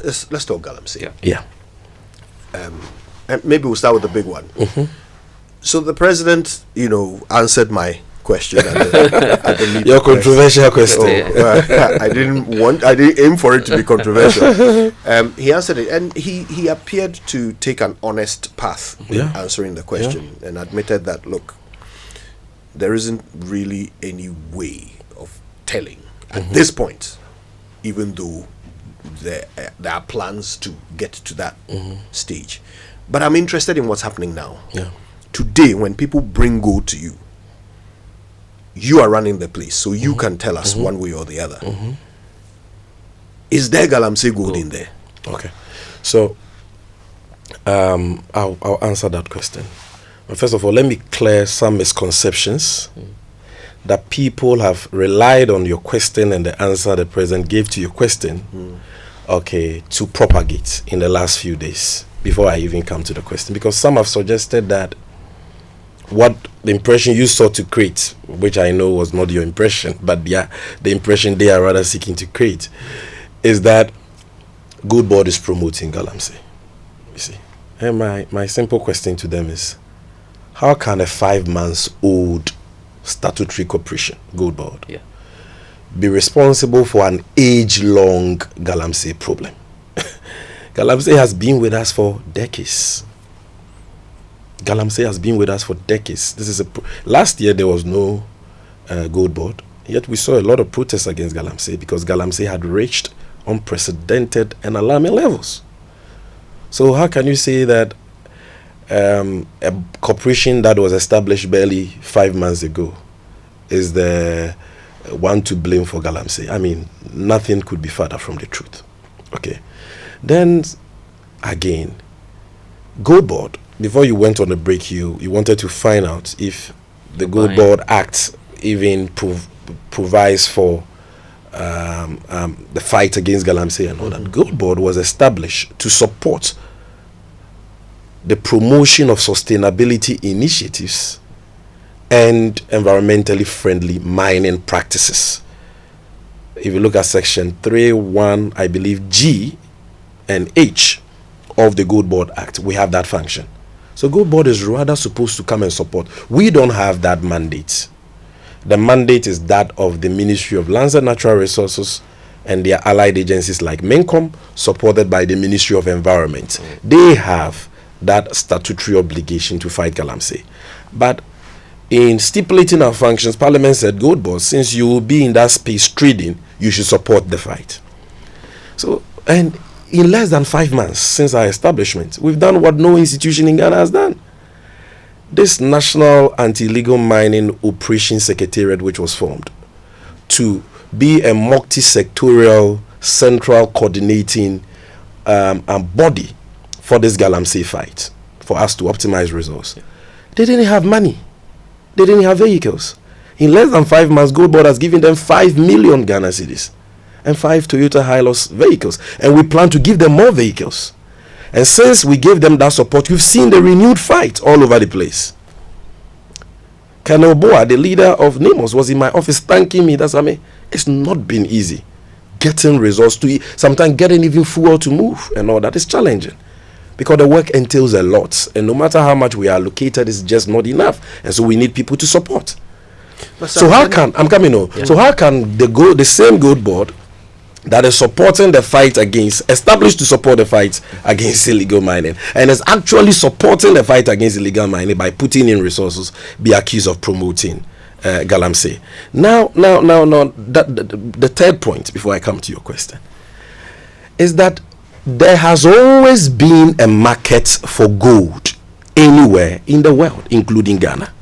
let's talk Galamsey. Yeah. And maybe we'll start with the big one. So the president, answered my question at the Your controversial question. I didn't aim for it to be controversial. He answered it, and he appeared to take an honest path in answering the question, and admitted that, look, there isn't really any way of telling at this point, even though there are plans to get to that stage. But I'm interested in what's happening now. Today, when people bring gold to you, you are running the place, so you can tell us one way or the other. Is there Galamsey gold in there? Okay. So, I'll answer that question. But first of all, let me clear some misconceptions that people have relied on your question and the answer the president gave to your question, to propagate in the last few days before I even come to the question. Because some have suggested that what the impression you sought to create, which I know was not your impression, but the impression they are rather seeking to create, is that GoldBod is promoting Galamsey. You see, and my simple question to them is, how can a 5-month-old statutory corporation, GoldBod, be responsible for an age-long Galamsey problem? Galamsey has been with us for decades. Galamsey has been with us for decades. This is last year there was no GoldBod, yet we saw a lot of protests against Galamsey because Galamsey had reached unprecedented and alarming levels. So how can you say that a corporation that was established barely 5 months ago is the one to blame for Galamsey? I mean, nothing could be further from the truth. Okay. Then, again, GoldBod, before you went on the break, you wanted to find out if the GoldBod Act even provides for the fight against Galamsey and all that. GoldBod was established to support the promotion of sustainability initiatives and environmentally friendly mining practices. If you look at section 3.1, I believe G and H of the GoldBod Act, we have that function. So GoldBod is rather supposed to come and support. We don't have that mandate. The mandate is that of the Ministry of Lands and Natural Resources and their allied agencies like MINCOM, supported by the Ministry of Environment. They have that statutory obligation to fight Galamsey. But in stipulating our functions, Parliament said, GoldBod, since you will be in that space trading, you should support the fight. So, and in less than 5 months since our establishment, we've done what no institution in Ghana has done. This National Anti-Illegal Mining Operations Secretariat, which was formed to be a multi-sectorial, central coordinating body for this Galamsey fight, for us to optimize resource. They didn't have money. They didn't have vehicles. In less than 5 months, GoldBod has given them 5 million Ghana cedis and 5 Toyota Hilux vehicles. And we plan to give them more vehicles. And since we gave them that support, you've seen the renewed fight all over the place. Colonel Boa, the leader of NEMOS, was in my office thanking me. That's, I mean, it's not been easy. Getting resources to eat, sometimes getting even fuel to move and all that is challenging. Because the work entails a lot. And no matter how much we are allocated, it's just not enough. And so we need people to support. So how can, I'm coming on. So how can the same GoldBod that is supporting the fight against, established to support the fight against illegal mining, and is actually supporting the fight against illegal mining by putting in resources, be accused of promoting Galamsey? Now, the third point, before I come to your question, is that there has always been a market for gold anywhere in the world, including Ghana.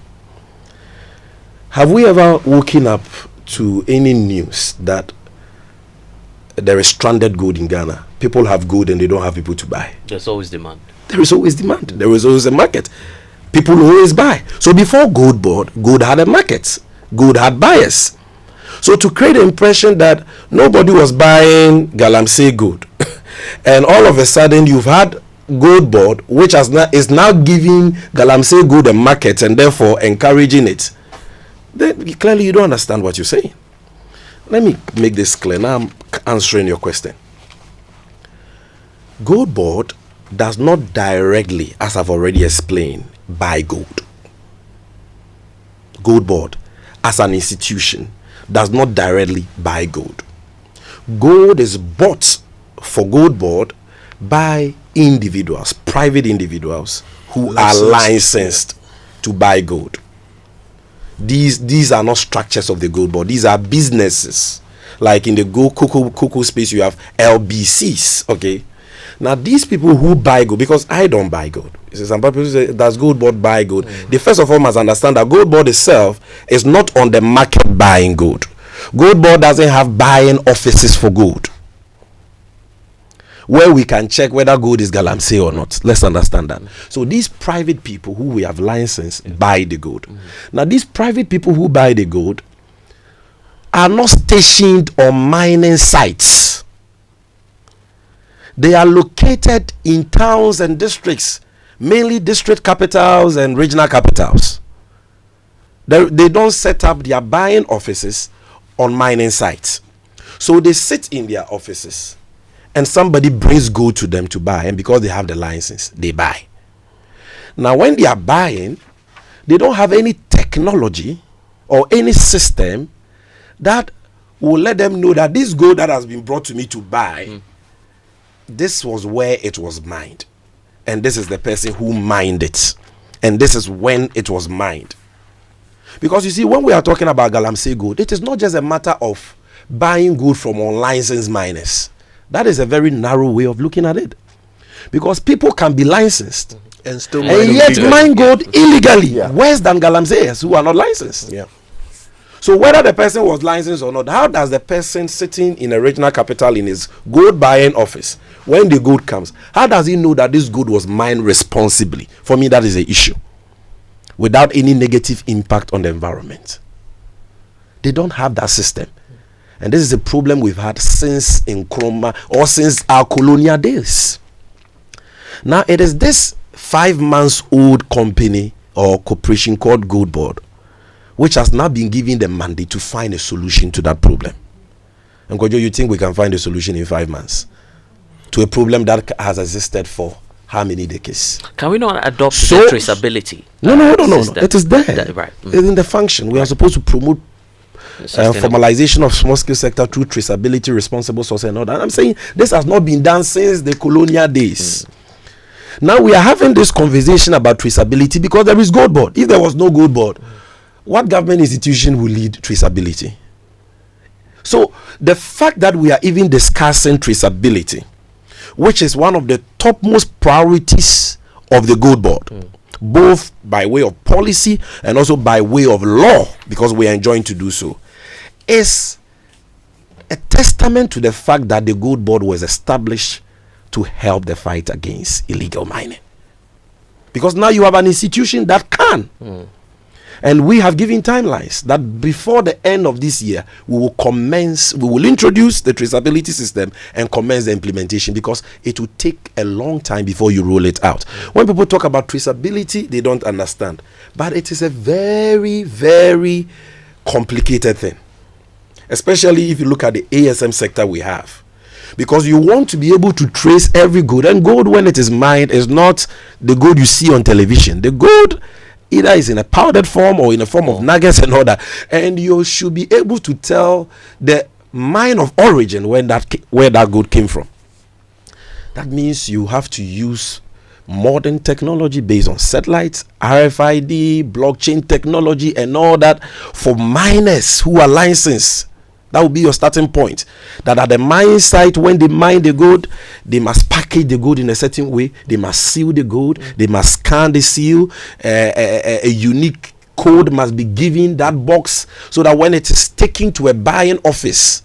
Have we ever woken up to any news that there is stranded gold in Ghana? People have gold and they don't have people to buy. There's always demand. There is always demand. There is always a market. People always buy. So before GoldBod, gold had a market. Gold had buyers. So to create the impression that nobody was buying Galamsey gold, and all of a sudden you've had GoldBod, which is now giving Galamsey gold a market and therefore encouraging it, then clearly you don't understand what you're saying. Let me make this clear. Now I'm answering your question. GoldBod does not directly, as I've already explained, buy gold. GoldBod, as an institution, does not directly buy gold. Gold is bought for GoldBod by individuals, private individuals who are licensed to buy gold. These are not structures of the GoldBod. These are businesses. Like in the cocoa space, you have LBCs. Okay. Now these people who buy gold, because I don't buy gold. Some people say, does GoldBod buy gold? They first of all must understand that GoldBod itself is not on the market buying gold. GoldBod doesn't have buying offices for gold where we can check whether gold is Galamsey or not. Let's understand that. So these private people who we have licensed buy the gold. Now these private people who buy the gold are not stationed on mining sites. They are located in towns and districts, mainly district capitals and regional capitals. They don't set up their buying offices on mining sites. So they sit in their offices and somebody brings gold to them to buy, and because they have the license, they buy. Now when they are buying, they don't have any technology or any system that will let them know that this gold that has been brought to me to buy, this was where it was mined, and this is the person who mined it, and this is when it was mined. Because you see, when we are talking about Galamsey gold, it is not just a matter of buying gold from unlicensed miners. That is a very narrow way of looking at it, because people can be licensed and still mine gold illegally, worse than Galamseyers who are not licensed. So whether the person was licensed or not, how does the person sitting in a regional capital in his gold buying office, when the gold comes, how does he know that this gold was mined responsibly? For me, that is an issue, without any negative impact on the environment. They don't have that system. And this is a problem we've had since Nkrumah, or since our colonial days. Now it is this 5 months old company or corporation called GoldBod which has now been given the mandate to find a solution to that problem. And Kojo, you think we can find a solution in 5 months to a problem that has existed for how many decades? Can we not adopt the traceability? No. It is there. Right. It's in the function. We are supposed to promote formalization of small scale sector through traceability, responsible source, and all that. I'm saying this has not been done since the colonial days. Now we are having this conversation about traceability because there is GoldBod. If there was no GoldBod, what government institution will lead traceability? So the fact that we are even discussing traceability, which is one of the topmost priorities of the GoldBod, both by way of policy and also by way of law, because we are enjoined to do so, is a testament to the fact that the GoldBod was established to help the fight against illegal mining. Because now you have an institution that can. And we have given timelines that before the end of this year, we will introduce the traceability system and commence the implementation, because it will take a long time before you roll it out. When people talk about traceability, they don't understand. But it is a very, very complicated thing, especially if you look at the ASM sector we have. Because you want to be able to trace every gold. And gold, when it is mined, is not the gold you see on television. The gold either is in a powdered form or in a form of nuggets and all that. And you should be able to tell the mine of origin where that gold came from. That means you have to use modern technology based on satellites, RFID, blockchain technology, and all that for miners who are licensed. That will be your starting point. That at the mine site, when they mine the gold, they must package the gold in a certain way. They must seal the gold. They must scan the seal. A unique code must be given that box, so that when it is taken to a buying office,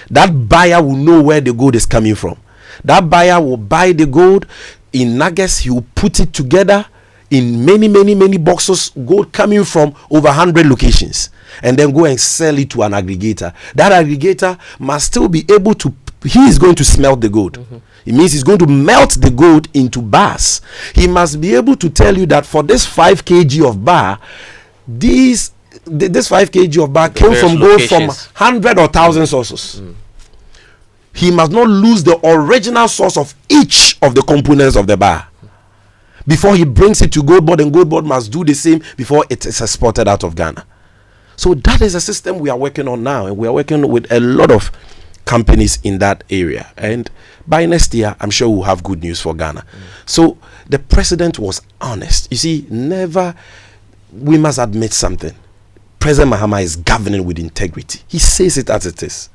that buyer will know where the gold is coming from. That buyer will buy the gold in nuggets. He will put it together in many boxes, gold coming from over 100 locations, and then go and sell it to an aggregator. That aggregator must still be able to, he is going to smelt the gold. It means he's going to melt the gold into bars. He must be able to tell you that for this 5 kg of bar, this 5 kg of bar came from gold from 100 or 1,000 sources. he must not lose the original source of each of the components of the bar before he brings it to GoldBod, and GoldBod must do the same before it is exported out of Ghana. So that is a system we are working on now, and we are working with a lot of companies in that area. And by next year, I'm sure we'll have good news for Ghana. So the president was honest. You see, we must admit something. President Mahama is governing with integrity. He says it as it is.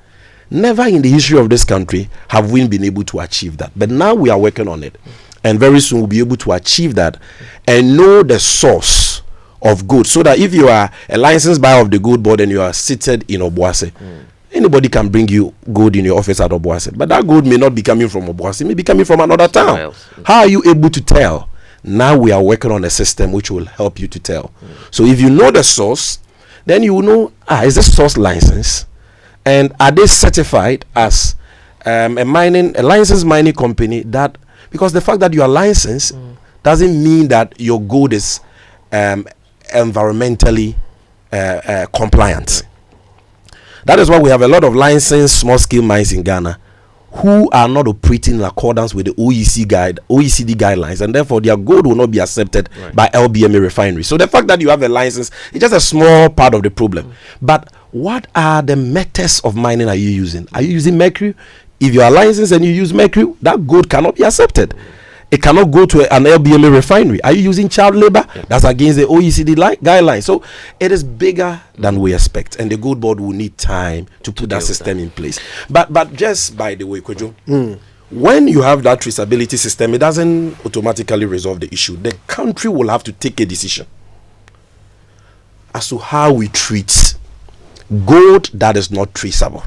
Never in the history of this country have we been able to achieve that. But now we are working on it. And very soon we'll be able to achieve that and know the source of gold. So that if you are a licensed buyer of the GoldBod and you are seated in Obuasi, anybody can bring you gold in your office at Obuasi. But that gold may not be coming from Obuasi. It may be coming from another town. How are you able to tell? Now we are working on a system which will help you to tell. So if you know the source, then you will know, is this source licensed? And are they certified as a licensed mining company? That because the fact that you are licensed doesn't mean that your gold is environmentally compliant. That is why we have a lot of licensed small-scale mines in Ghana who are not operating in accordance with the OECD guidelines, and therefore their gold will not be accepted by LBMA refinery. So the fact that you have a license is just a small part of the problem. But what are the methods of mining are you using? Are you using mercury? If you are licensed and you use mercury, that gold cannot be accepted. It cannot go to an LBMA refinery. Are you using child labor? That's against the OECD guidelines. So it is bigger than we expect, and the GoldBod will need time to put that system in place. But just by the way, Kojo, when you have that traceability system, it doesn't automatically resolve the issue. The country will have to take a decision as to how we treat gold that is not traceable.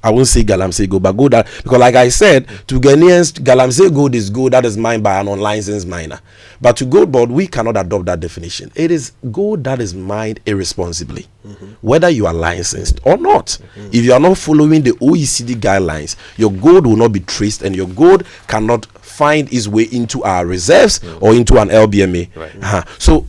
I won't say Galamsey gold, but gold that, because like I said, to Ghanaians, Galamsey gold is gold that is mined by an unlicensed miner. But to GoldBod, we cannot adopt that definition. It is gold that is mined irresponsibly, whether you are licensed or not. If you are not following the OECD guidelines, your gold will not be traced, and your gold cannot find its way into our reserves or into an LBMA. So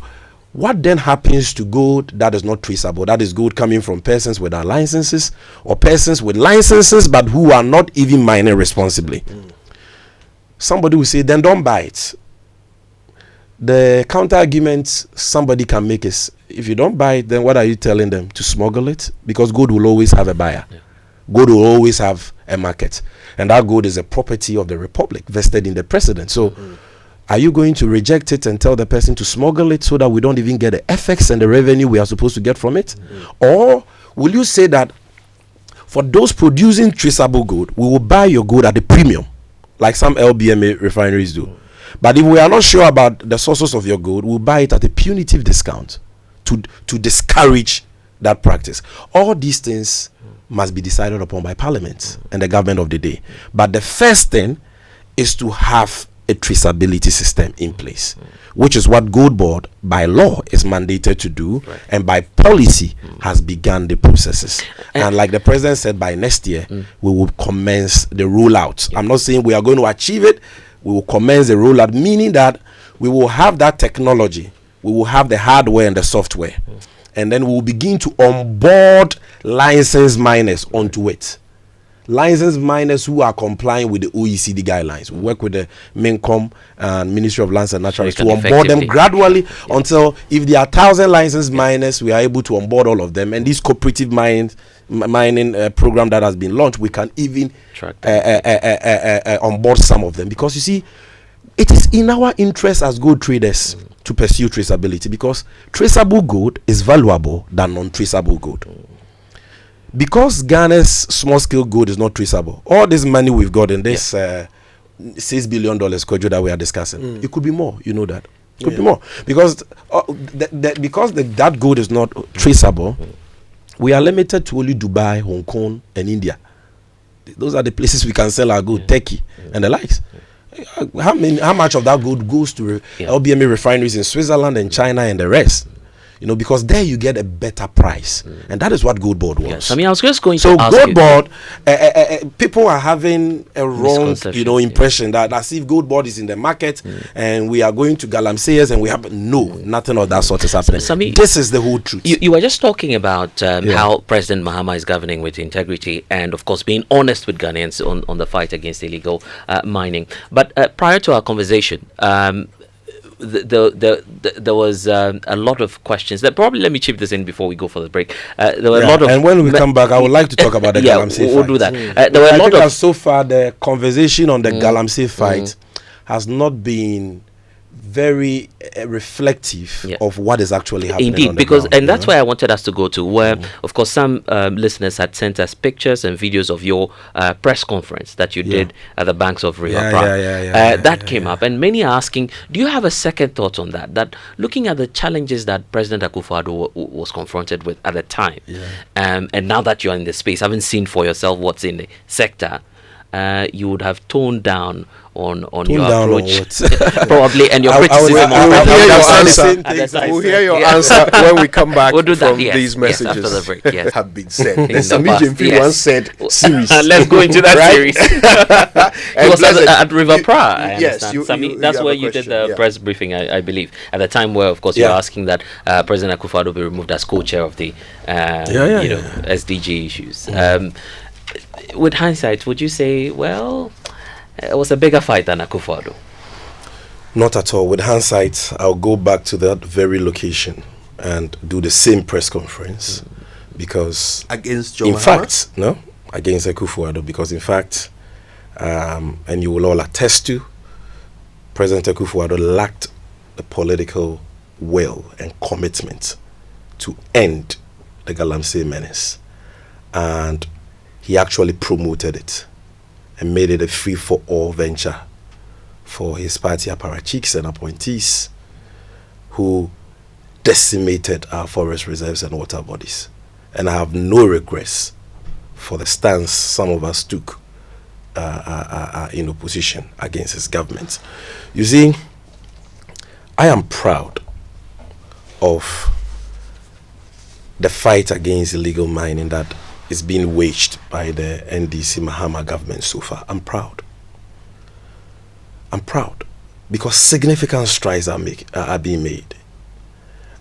what then happens to gold that is not traceable? That is gold coming from persons without licenses or persons with licenses but who are not even mining responsibly. Somebody will say, then don't buy it. The counter argument somebody can make is, if you don't buy it, then what are you telling them? To smuggle it? Because gold will always have a buyer. Gold will always have a market. And that gold is a property of the Republic vested in the president. So are you going to reject it and tell the person to smuggle it so that we don't even get the effects and the revenue we are supposed to get from it? Or will you say that for those producing traceable gold, we will buy your gold at a premium, like some LBMA refineries do? But if we are not sure about the sources of your gold, we'll buy it at a punitive discount to discourage that practice. All these things must be decided upon by Parliament and the government of the day. But the first thing is to have a traceability system in place, which is what GoldBod by law is mandated to do, and by policy has begun the processes. And like the president said, by next year we will commence the rollout. I'm not saying we are going to achieve it. We will commence the rollout, meaning that we will have that technology, we will have the hardware and the software, and then we will begin to onboard licensed miners onto it. Licensed miners who are complying with the OECD guidelines. We work with the MINCOM and Ministry of Lands and Natural to onboard them gradually until, if there are 1,000 licensed miners, we are able to onboard all of them. And this cooperative mining program that has been launched, we can even onboard some of them. Because you see, it is in our interest as gold traders to pursue traceability, because traceable gold is valuable than non-traceable gold. Because Ghana's small-scale gold is not traceable, all this money we've got in this $6 billion Kojo that we are discussing, it could be more. You know that. It could be more. Because that gold is not traceable, we are limited to only Dubai, Hong Kong, and India. Those are the places we can sell our gold, Turkey, and the likes. How much of that gold goes to LBMA refineries in Switzerland and China and the rest? You know, because there you get a better price, and that is what GoldBod wants. Yes, I mean, I was just going so to ask GoldBod, people are having a wrong, impression that as if GoldBod is in the market and we are going to Galamseyers and we have nothing of that sort is happening. Sammy, this is the whole truth. You were just talking about how President Mahama is governing with integrity and, of course, being honest with Ghanaians on the fight against illegal mining. But prior to our conversation, there was a lot of questions that probably, let me chip this in before we go for the break. There were a lot of, and when we come back, I would like to talk about the Galamsey we'll fight. do that. There were a lot of, so far the conversation on the Galamsey fight has not been very reflective of what is actually happening. Indeed, on the because ground, and that's where I wanted us to go to, where of course some listeners had sent us pictures and videos of your press conference that you did at the banks of River Pra. That came up, and many are asking, do you have a second thought on that? That looking at the challenges that President Akufo-Addo was confronted with at the time, and now that you're in the space, having seen for yourself what's in the sector, you would have toned down on your approach, probably, and your criticism. We'll hear your answer when we come back. We'll do that, from these messages after the break. have been said. Sammy Gyamfi once said, "Series." Let's go into that series. He was at River Pra. Yes, Sammy, that's where you did the press briefing, I believe, at the time where, of course, you were asking that President Akufo-Addo be removed as co-chair of the SDG issues. With hindsight, would you say, well, it was a bigger fight than Akufo-Addo? Not at all. With hindsight, I'll go back to that very location and do the same press conference because against against Akufo-Addo, because in fact, and you will all attest to, President Akufo-Addo lacked the political will and commitment to end the Galamsey menace, and he actually promoted it and made it a free-for-all venture for his party apparatchiks and appointees who decimated our forest reserves and water bodies. And I have no regrets for the stance some of us took in opposition against his government. You see, I am proud of the fight against illegal mining that is being waged by the NDC Mahama government so far. I'm proud. I'm proud because significant strides are being made.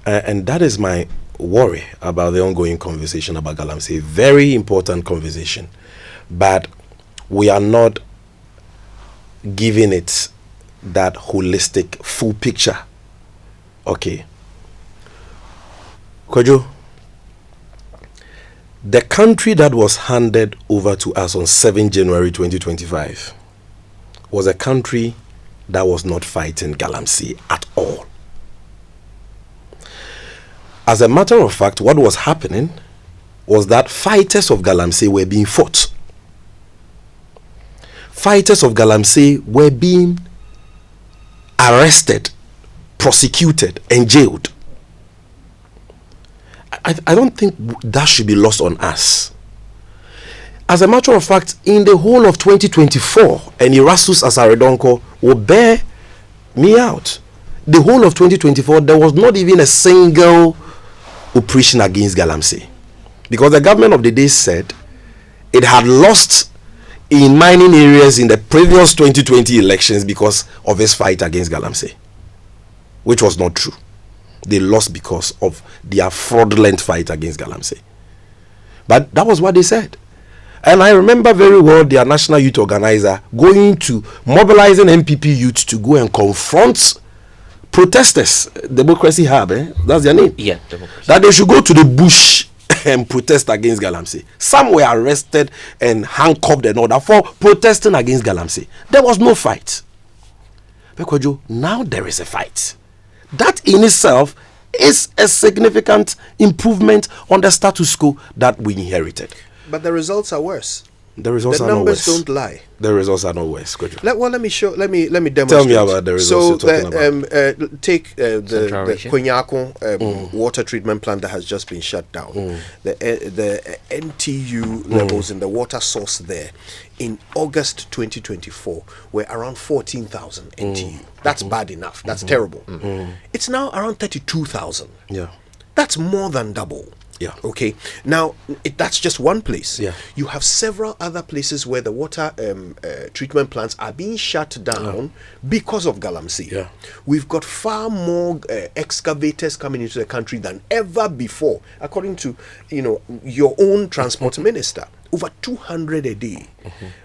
And that is my worry about the ongoing conversation about Galamsey. Very important conversation. But we are not giving it that holistic full picture. Okay. Kojo, the country that was handed over to us on 7 January 2025 was a country that was not fighting Galamsey at all. As a matter of fact, what was happening was that fighters of Galamsey were being fought. Fighters of Galamsey were being arrested, prosecuted, and jailed. I don't think that should be lost on us. As a matter of fact, in the whole of 2024, and Erastus Asaredonko will bear me out, the whole of 2024, there was not even a single operation against Galamsey. Because the government of the day said it had lost in mining areas in the previous 2020 elections because of its fight against Galamsey, which was not true. They lost because of their fraudulent fight against Galamsey. But that was what they said. And I remember very well their national youth organizer going to mobilizing MPP youth to go and confront protesters. Democracy Hub, that's their name. Yeah, Democracy. That they should go to the bush and protest against Galamsey. Some were arrested and handcuffed and all that for protesting against Galamsey. There was no fight. Because now there is a fight. That in itself is a significant improvement on the status quo that we inherited. But the results are worse. The results are not worse. The numbers don't lie. The results are not worse. Let me demonstrate. Tell me about the results so you're talking about. Take the Konyako water treatment plant that has just been shut down. The NTU levels in the water source there in August 2024 were around 14,000 NTU. That's bad enough. That's terrible. It's now around 32,000. Yeah. That's more than double. Yeah. Okay. Now, that's just one place. Yeah. You have several other places where the water treatment plants are being shut down because of Galamsey. Yeah. We've got far more excavators coming into the country than ever before, according to your own transport minister. Over 200 a day,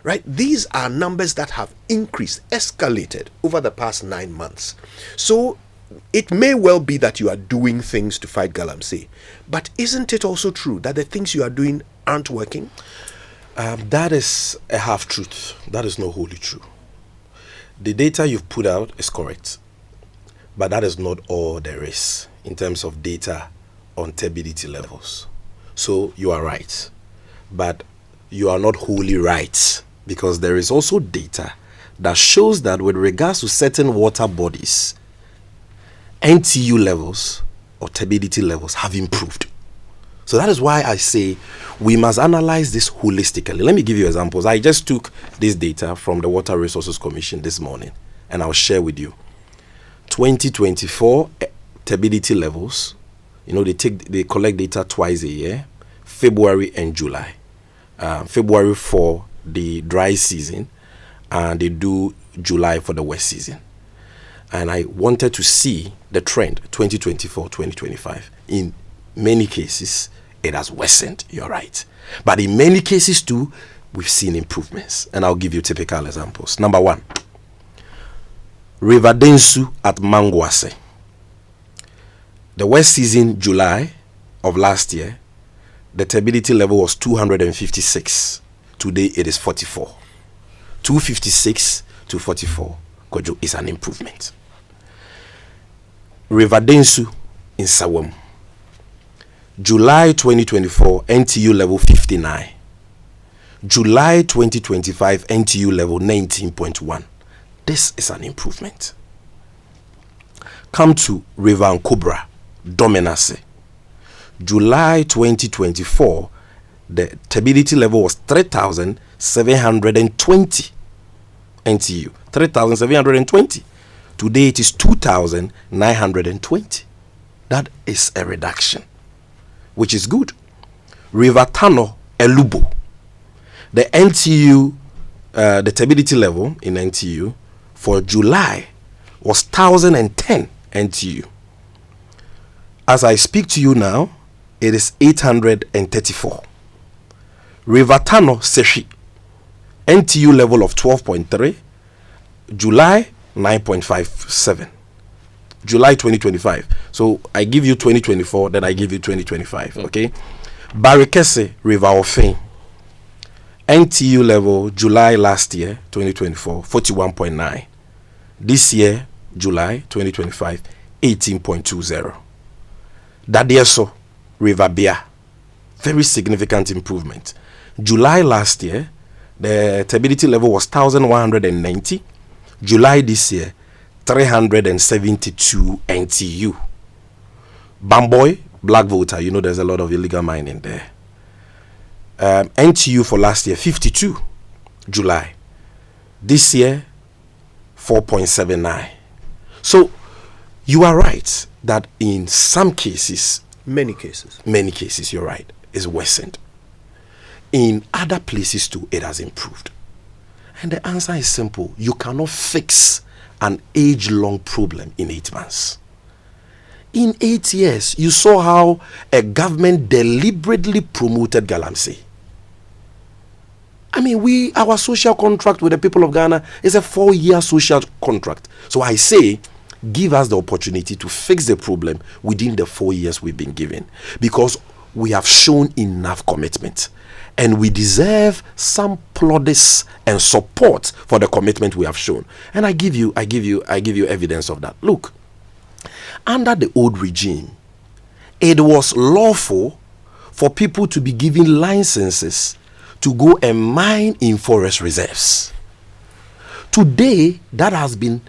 right? These are numbers that have increased, escalated over the past 9 months. So it may well be that you are doing things to fight Galamsey, but isn't it also true that the things you are doing aren't working? That is a half-truth. That is not wholly true. The data you've put out is correct, but that is not all there is in terms of data on turbidity levels. So you are right, but you are not wholly right, because there is also data that shows that with regards to certain water bodies, NTU levels or turbidity levels have improved. So that is why I say we must analyze this holistically. Let me give you examples. I just took this data from the Water Resources Commission this morning, and I'll share with you. 2024 turbidity levels, they collect data twice a year, February and July. February for the dry season, and they do July for the wet season. And I wanted to see the trend 2024-2025. In many cases, it has worsened, you're right. But in many cases too, we've seen improvements. And I'll give you typical examples. Number one, River Densu at Mangwase. The wet season, July of last year, the turbidity level was 256. Today it is 44. 256 to 44, Kojo, is an improvement. River Densu in Sawam. July 2024, NTU level 59. July 2025, NTU level 19.1. This is an improvement. Come to River Nkobra, Domenase. July 2024, the turbidity level was 3,720 NTU. 3,720. Today it is 2,920. That is a reduction, which is good. River Tano, Elubo. The NTU, the turbidity level in NTU for July was 1,010 NTU. As I speak to you now, it is 834. River Tano, Seshi, NTU level of 12.3. July 9.57. July 2025. So I give you 2024, then I give you 2025. Okay. Barikese, River Ofin, NTU level July last year, 2024, 41.9. This year, July 2025, 18.20. Dadieso, River Bia, very significant improvement. July last year, the turbidity level was 1,190. July this year, 372 NTU. Bamboy, Black Volta, there's a lot of illegal mining there. NTU for last year, 52, July. This year, 4.79. So, you are right that in some cases, many cases, you're right, is worsened. In other places too, it has improved. And the answer is simple. You cannot fix an age-long problem in 8 months. In 8 years, you saw how a government deliberately promoted Galamsey. I mean, our social contract with the people of Ghana is a 4-year social contract. So I say, give us the opportunity to fix the problem within the 4 years we've been given, because we have shown enough commitment, and we deserve some plaudits and support for the commitment we have shown. And I give you evidence of that. Look, under the old regime, it was lawful for people to be given licenses to go and mine in forest reserves. Today, that has been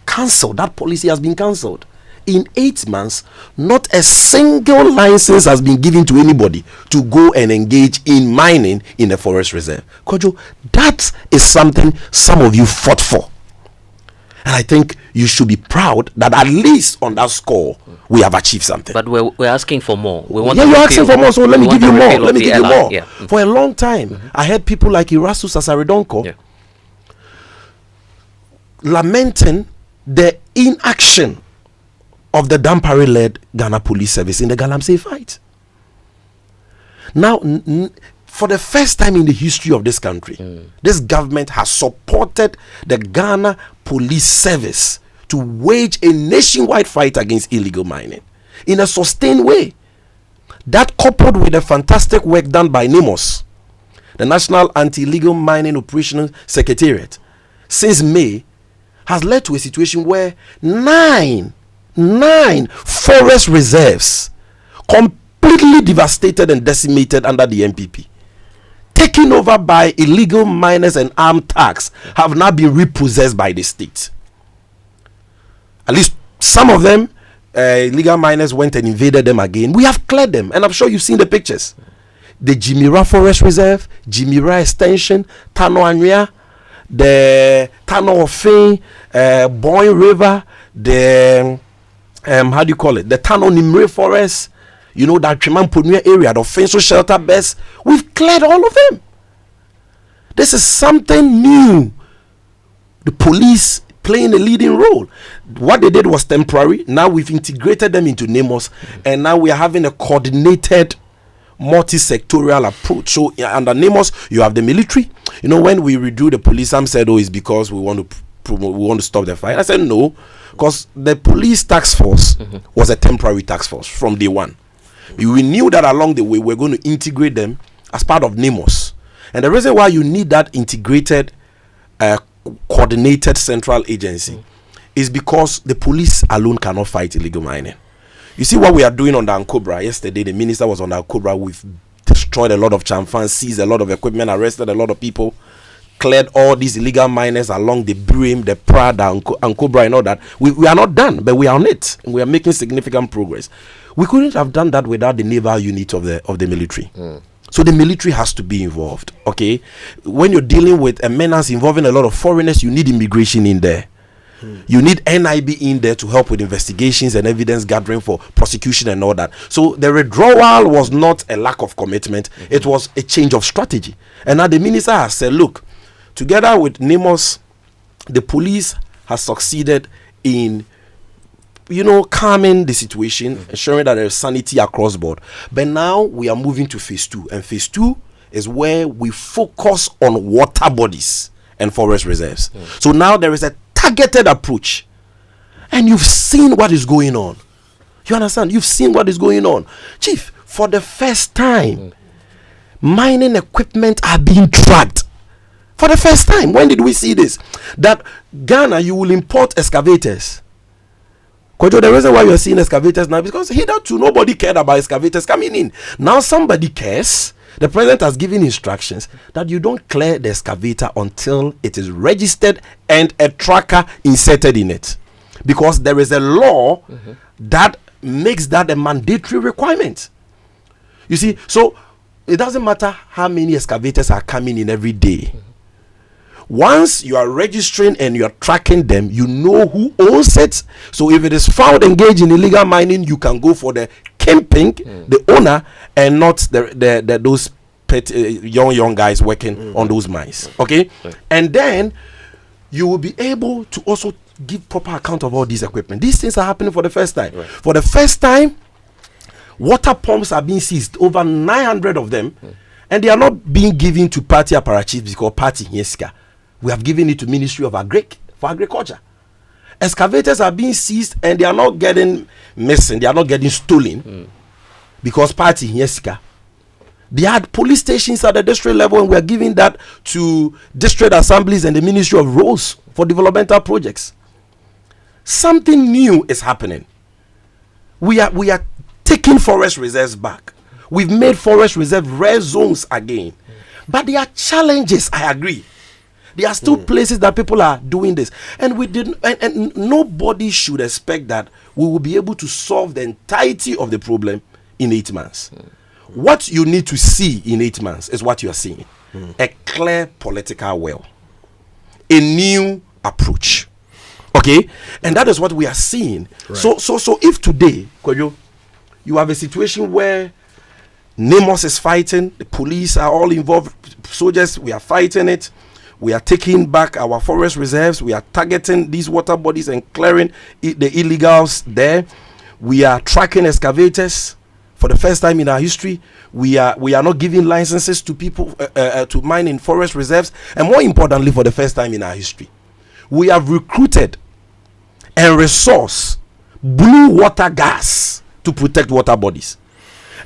cancelled. That policy has been cancelled. In 8 months, not a single license has been given to anybody to go and engage in mining in a forest reserve. Kojo, that is something some of you fought for. And I think you should be proud that at least on that score, we have achieved something. But we're asking for more. We want you're asking for more, so let me give you more. Let me give you more. Yeah. For a long time, I heard people like Irasu Sasaridonko lamenting the inaction of the Dampare-led Ghana Police Service in the Galamsey fight. Now, for the first time in the history of this country, this government has supported the Ghana Police Service to wage a nationwide fight against illegal mining in a sustained way. That, coupled with the fantastic work done by NIMOS, the National Anti-Illegal Mining Operations Secretariat, since May, has led to a situation where nine forest reserves completely devastated and decimated under the MPP, taken over by illegal miners and armed thugs, have now been repossessed by the state. At least some of them, illegal miners went and invaded them again. We have cleared them, and I'm sure you've seen the pictures. The Jimira Forest Reserve, Jimira Extension, Tano Anria, the Tano Ofin, Boyne River, the how do you call it? The Tano Nimre Forest, you know, that Treman Punya area, the offensive shelter base. We've cleared all of them. This is something new. The police playing a leading role. What they did was temporary. Now we've integrated them into NIMOS, and now we are having a coordinated multi-sectorial approach. So under NIMOS, you have the military. You know, when we redo the police, some said, oh, it's because we want to promote, we want to stop the fight. I said no, because the police task force was a temporary task force from day one. We knew that along the way we're going to integrate them as part of NIMOS. And the reason why you need that integrated coordinated central agency is because the police alone cannot fight illegal mining. You see what we are doing on the Ankobra. Yesterday the minister was on the Ankobra. We've destroyed a lot of chamfans, seized a lot of equipment, arrested a lot of people, cleared all these illegal miners along the Brim, the Prada, Ankobra and all that. We are not done, but we are on it, and we are making significant progress. We couldn't have done that without the naval unit of the military. So the military has to be involved. Okay, when you're dealing with a menace involving a lot of foreigners, you need immigration in there. You need NIB in there to help with investigations and evidence gathering for prosecution and all that. So the withdrawal was not a lack of commitment, it was a change of strategy. And now the minister has said, look, together with NIMOS, the police has succeeded in, you know, calming the situation, ensuring that there is sanity across board. But now we are moving to phase 2, and phase 2 is where we focus on water bodies and forest reserves. So now there is a targeted approach, and you've seen what is going on. You understand? You've seen what is going on, Chief. For the first time, mining equipment are being tracked. For the first time. When did we see this? That Ghana, you will import excavators. Kojo, the reason why you are seeing excavators now is because hitherto nobody cared about excavators coming in. Now somebody cares. The president has given instructions that you don't clear the excavator until it is registered and a tracker inserted in it, because there is a law that makes that a mandatory requirement. You see, so it doesn't matter how many excavators are coming in every day. Once you are registering and you are tracking them, you know who owns it. So if it is found engaged in illegal mining, you can go for the kingpin, the owner, and not the those young guys working on those mines. Okay, and then you will be able to also give proper account of all these equipment. These things are happening for the first time. For the first time, water pumps are being seized, over 900 of them, and they are not being given to party apparatchiks because party Yeska. We have given it to Ministry of for Agriculture. Excavators are being seized and they are not getting missing, they are not getting stolen because party Yeska. They had police stations at the district level, and we are giving that to district assemblies and the Ministry of Roads for developmental projects. Something new is happening. We are taking forest reserves back. We've made forest reserve rare zones again. But there are challenges, I agree. There are still places that people are doing this, and we didn't. And nobody should expect that we will be able to solve the entirety of the problem in 8 months. What you need to see in 8 months is what you are seeing: a clear political will, a new approach. Okay. Okay, and that is what we are seeing. Right. So if today, Kojo, you have a situation where NEMOS is fighting, the police are all involved, soldiers, we are fighting it. We are taking back our forest reserves. We are targeting these water bodies and clearing the illegals there. We are tracking excavators for the first time in our history. We are not giving licenses to people to mine in forest reserves. And more importantly, for the first time in our history, we have recruited and resourced blue water gas to protect water bodies.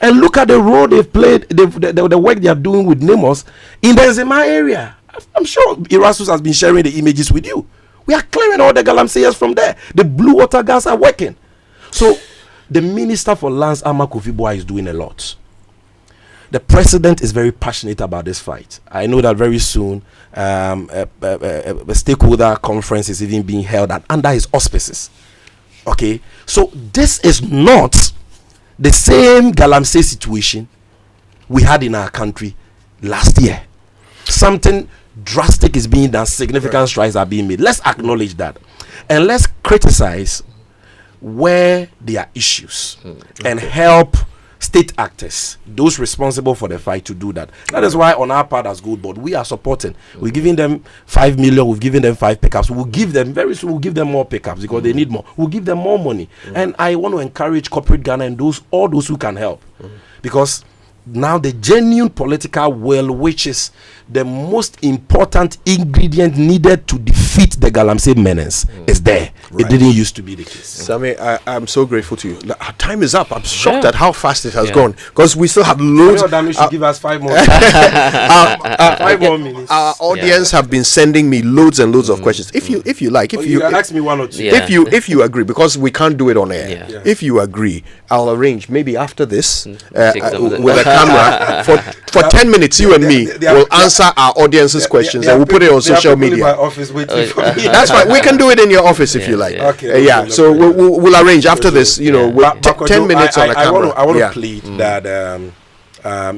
And look at the role they've played, the work they are doing with NEMOS in the Zema area. I'm sure Erasmus has been sharing the images with you. We are clearing all the Galamseyers from there. The blue water gas are working. So the Minister for Lands, Ama Kofi Boa, is doing a lot. The President is very passionate about this fight. I know that very soon a stakeholder conference is even being held under his auspices. Okay, so this is not the same Galamsey situation we had in our country last year. Something drastic is being done, significant strides are being made. Let's acknowledge that, and let's criticize where there are issues and help state actors, those responsible for the fight, to do that. That is why on our part as GoldBod, we are supporting. We're giving them 5 million, we've given them 5 pickups. We'll give them, very soon we'll give them more pickups because they need more. We'll give them more money. And I want to encourage corporate Ghana and all those who can help, because now the genuine political will, which is the most important ingredient needed to defeat the Galamsey menace, is there. Right. It didn't used to be the case. Sammy, I'm so grateful to you. Our time is up. I'm shocked at how fast it has gone, because we still have loads. You should give us 5 more. 5 more minutes. Our audience have been sending me loads and loads of questions. If you like, if you ask me 1 or 2, if you agree, because we can't do it on air. If you agree, I'll arrange maybe after this with a camera for 10 minutes. You and me will answer our audience's questions, and we'll put it on social media. That's fine. We can do it in your office if you like. Okay. So we'll arrange after this. 10 minutes on a camera. I want to plead that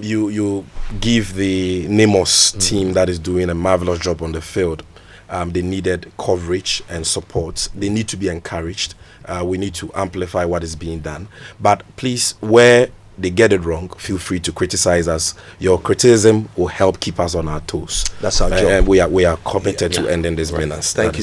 you give the NEMOS team that is doing a marvelous job on the field the needed coverage and support. They need to be encouraged. We need to amplify what is being done. But please, where they get it wrong, feel free to criticize us. Your criticism will help keep us on our toes. That's our job. And we are committed to ending this menace. Thank you.